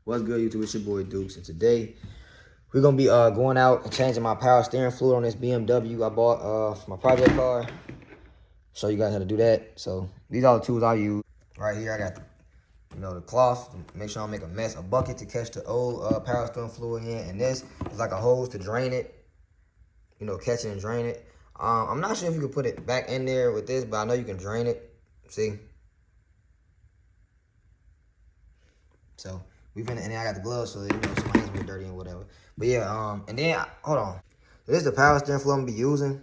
What's good, YouTube? It's your boy Dukes, and today we're gonna be going out and changing my power steering fluid on this BMW I bought for my project car. Show you guys how to do that. So these are the tools I use. Right here, I got the cloth to make sure I don't make a mess, a bucket to catch the old power steering fluid in, and this is like a hose to drain it. Catch it and drain it. I'm not sure if you can put it back in there with this, but I know you can drain it. See? So we finna, and then I got the gloves, so so my hands be dirty and whatever. But yeah, and then hold on. This is the power steering fluid I'm gonna be using.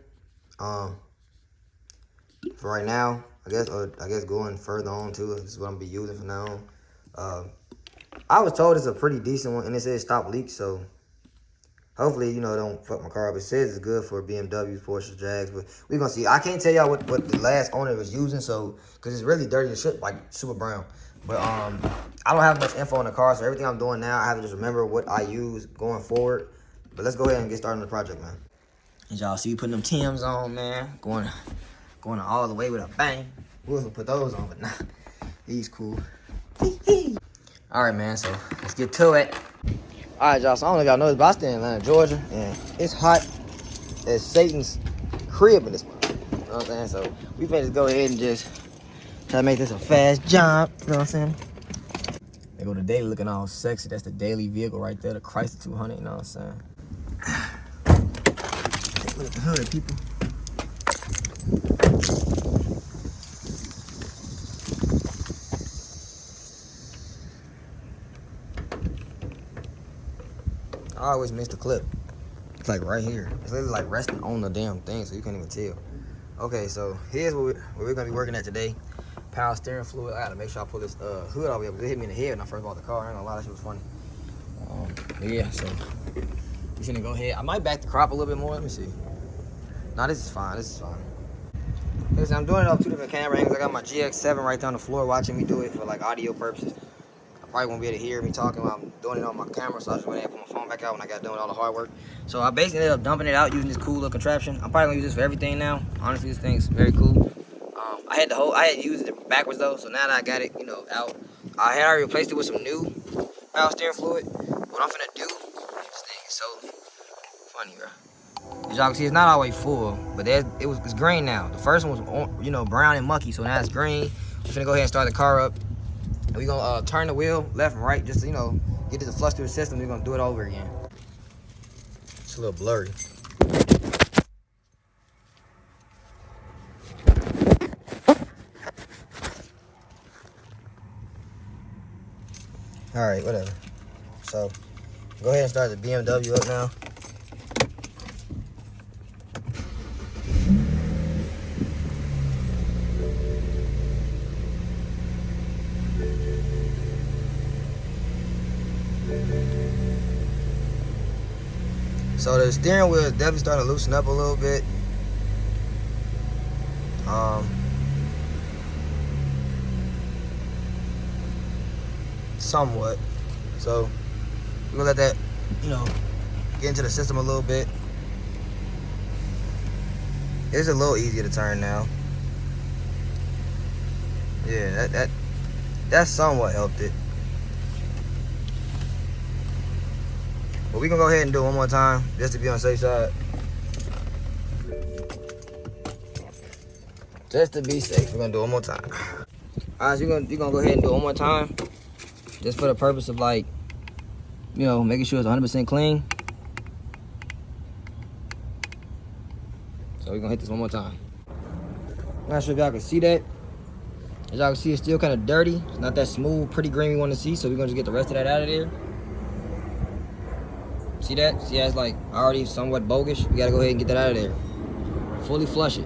For right now, I guess going further on too. This is what I'm gonna be using for now on. I was told it's a pretty decent one, and it says stop leaks, so hopefully it don't fuck my car up. It says it's good for BMWs, Porsches, Jags, but we gonna see. I can't tell y'all what the last owner was using, so because it's really dirty as shit, like super brown. But I don't have much info on the car, so everything I'm doing now, I have to just remember what I use going forward. But let's go ahead and get started on the project, man. And y'all see, putting them Timbs on, man, going all the way with a bang. We was gonna put those on, but nah, these cool. All right, man. So let's get to it. All right, y'all. So I don't know if y'all know this, but I stay in Atlanta, Georgia, and it's hot as Satan's crib in this month. You know what I'm saying? So we finna just go ahead and just try to make this a fast jump. You know what I'm saying? They go to daily looking all sexy. That's the daily vehicle right there, the Chrysler 200. You know what I'm saying? Look at the hood, people. I always miss the clip. It's like right here. It's literally like resting on the damn thing, so you can't even tell. Okay, so here's what we're gonna be working at today. Power steering fluid. I gotta make sure I pull this hood all the way up. It hit me in the head when I first bought the car. I ain't gonna lie, that shit was funny. Yeah, so we're gonna go ahead. I might back the crop a little bit more. Let me see. Nah, this is fine. This is fine. Listen, I'm doing it off two different camera angles. I got my GX7 right there on the floor watching me do it for like audio purposes. Probably won't be able to hear me talking while I'm doing it on my camera, so I just went ahead and put my phone back out when I got done with all the hard work. So I basically ended up dumping it out using this cool little contraption. I'm probably gonna use this for everything now. Honestly, this thing's very cool. I had used it backwards though, so now that I got it, out, I had already replaced it with some new power steering fluid. What I'm finna do, this thing is so funny, bro. As y'all can see, it's not always full, but it's green now. The first one was brown and mucky, so now it's green. We're finna go ahead and start the car up. We're gonna turn the wheel left and right just to, get it to flush through the system. We're gonna do it over again. It's a little blurry. All right, whatever. So go ahead and start the BMW up now. So the steering wheel is definitely starting to loosen up a little bit. Somewhat. So we're gonna let that, get into the system a little bit. It's a little easier to turn now. Yeah, that somewhat helped it. But we gonna go ahead and do it one more time just to be on the safe side. Just to be safe, we're gonna do it one more time. All right, so you're gonna go ahead and do it one more time, just for the purpose of making sure it's 100% clean. So we're gonna hit this one more time. I'm not sure if y'all can see that. As y'all can see, it's still kind of dirty. It's not that smooth, pretty green we want to see. So we're gonna just get the rest of that out of there. See that? See how it's like already somewhat bogus? We gotta go ahead and get that out of there. Fully flush it.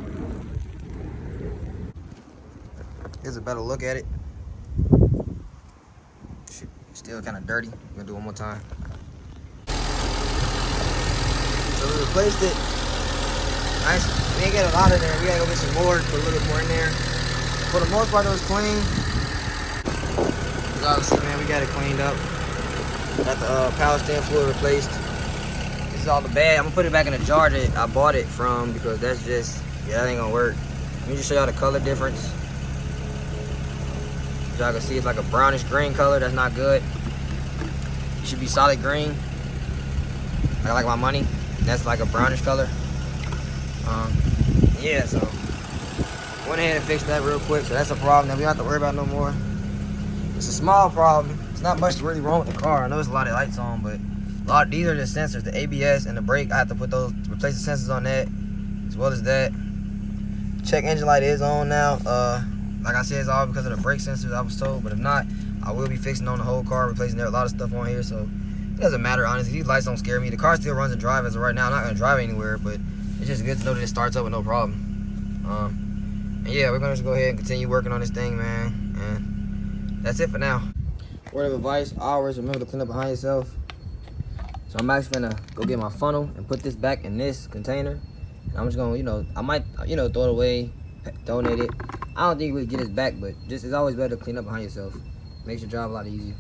Here's a better look at it. Shit, still kind of dirty. We're gonna do it one more time. So we replaced it. Nice. We ain't get a lot in there. We gotta go get some more, put a little bit more in there. For the most part, it was clean. As y'all can see, man, we got it cleaned up. Got the power steering fluid replaced. This is all the bad. I'm gonna put it back in the jar that I bought it from because that ain't gonna work. Let me just show y'all the color difference. As y'all can see, it's like a brownish green color. That's not good. It should be solid green. I like my money. That's like a brownish color. Yeah, so went ahead and fixed that real quick. So that's a problem that we don't have to worry about no more. It's a small problem. It's not much really wrong with the car. I know there's a lot of lights on, but these are just sensors. The ABS and the brake, I have to put those, replace the sensors on that, as well as that. Check engine light is on now. Like I said, it's all because of the brake sensors, I was told. But if not, I will be fixing on the whole car, replacing a lot of stuff on here. So it doesn't matter, honestly. These lights don't scare me. The car still runs and drives as of right now. I'm not gonna drive anywhere, but it's just good to know that it starts up with no problem. And yeah, we're gonna just go ahead and continue working on this thing, man. And that's it for now. Word of advice: always remember to clean up behind yourself. So I'm actually gonna go get my funnel and put this back in this container. And I'm just gonna, I might, throw it away, donate it. I don't think we get this back, but just it's always better to clean up behind yourself. Makes your job a lot easier.